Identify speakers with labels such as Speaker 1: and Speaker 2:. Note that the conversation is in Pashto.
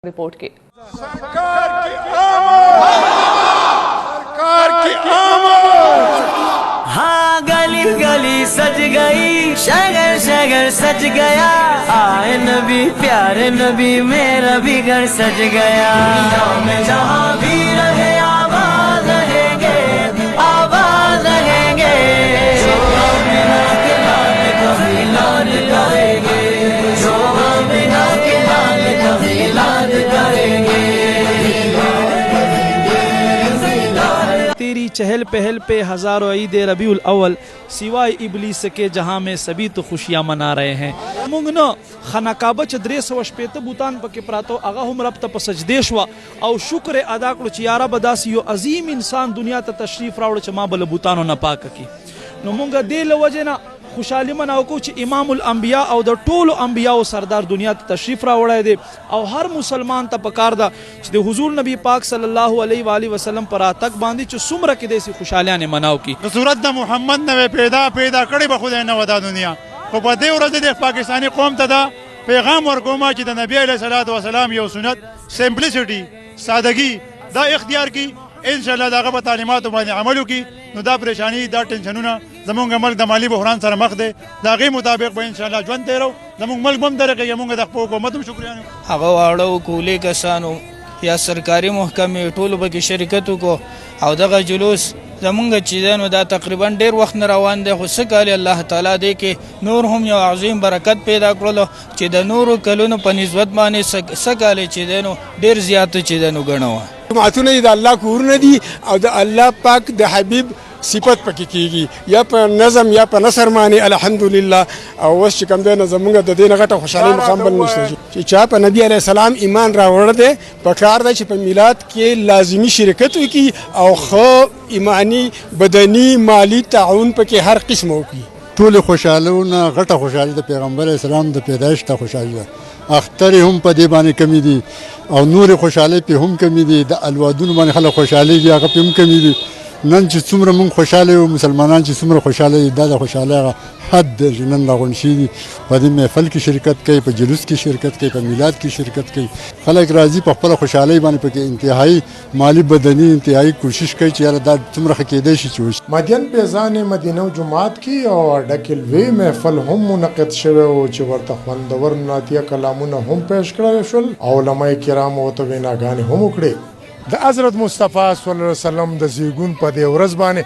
Speaker 1: रिपोर्ट की।
Speaker 2: सरकार की आमद।
Speaker 3: हाँ गली गली सज गई, शहर शहर सज गया, आए नबी प्यारे नबी मेरा भी घर सज गया। में जहाँ भी रहे आबाद रहेंगे, आबाद रहेंगे, जो बिना के लाल कभी लाल करेंगे, जो बिना के लाल कभी लाल करेंगे।
Speaker 4: तेरी चहल पहल पे हज़ारों ईद रबीउल अव्वल सिवाय इबलीस के जहाँ में सभी तो खुशियाँ मना रहे हैं। मुंगनो खनाकाबा च 300 बूतान पके प्रातो आगा हम रब त सजदेश वा और शुक्र अदा करो चियारा बदासी यो अजीम इंसान दुनिया त तशरीफ रावड़ च मां बल बूतानो न पाक की नो मुंगा दिल वजना खुशहाली मनाओ कुछ इमामुल अंबिया और द टोल अंबिया और सरदार दुनिया तशरीफ रावड़ा दे और हर मुसलमान त पकार दा दे हुजूर नबी पाक सल्लल्लाहु अलैहि वसल्लम पर तक बांधी च सुमर के देसी खुशहालियां ने मनाओ की
Speaker 2: सूरत द मोहम्मद ने पैदा कड़ी बखुद न वदा दुनिया को बदे औरत दे पाकिस्तानी कौम तदा पैगाम और गोमा कि द नबी अलैहि सल्लल्लाहु अलैहि वसल्लम यो सुन्नत सिंपलिसिटी सादगी दा इख्तियार की इंशाल्लाह दागा पर तालीमात बाने अमल की नो दा परेशानी दा टेंशनना जमुंग मल्क द माली बहरान सर मख दे दागे मुताबिक इंशाल्लाह जवन तेरो जमुंग मल्क बम दरके यमुंग द हुकूमत शुक्रिया
Speaker 5: هغه واړو کولې کسانو یا سرکاري محکمې ټولو به کې شرکت وکړو او دغه جلوس زمونږ چې دنو دا تقریبا ډیر وخت نه روان دی خو څه کالي الله تعالی دې کې نور هم یو عظیم برکت پیدا کړلو چې د نورو کلونو په نسبت باندې څه کالي چې دنو ډیر زیات چې دنو ګڼو
Speaker 6: جماعتونه د الله کورونه دي او د الله پاک د حبیب صفت پکې کیږي یا په نظم یا په نثر باندې الحمدلله او وس چې کوم دی نه زمونږ د دې نه غټه خوشحالي مقام بل نشته چې چا په نبی علیه السلام ایمان راوړ دی په کار دی چې په میلاد کې لازمي شرکت وکړي او خو ایمانی بدني مالی تعاون پکې هر قسم وکړي
Speaker 7: ټول خوشحالونه غټه خوشحالي د پیغمبر اسلام د پیدایش ته خوشحالي ده اختر هم په دې باندې کمی دي او نور خوشحالي په هم کمی دي د الوادون باندې خلک خوشحالي دي هغه په هم کمی دي نن چې څومره مونږ خوشاله یو مسلمانان چې څومره خوشاله دي دا د خوشاله حد نن راغون شي دي په دې محفل کې شرکت کوي په جلوس کې شرکت کوي په میلاد کې شرکت کوي خلک راځي په خپل خوشحالي باندې په انتهایی مالی بدني انتهایی کوشش کوي چې یاره دا څومره کېدای شي چې
Speaker 8: مدین پیزان مدینه جماعت کی او ډکل وی محفل هم منعقد شوه او چې ورته خوندور ناتیه کلامونه هم پیش کړل شول علماء کرام او ته ویناګانې هم وکړي د حضرت مصطفی صلی الله علیه وسلم د زیګون په دې ورځ باندې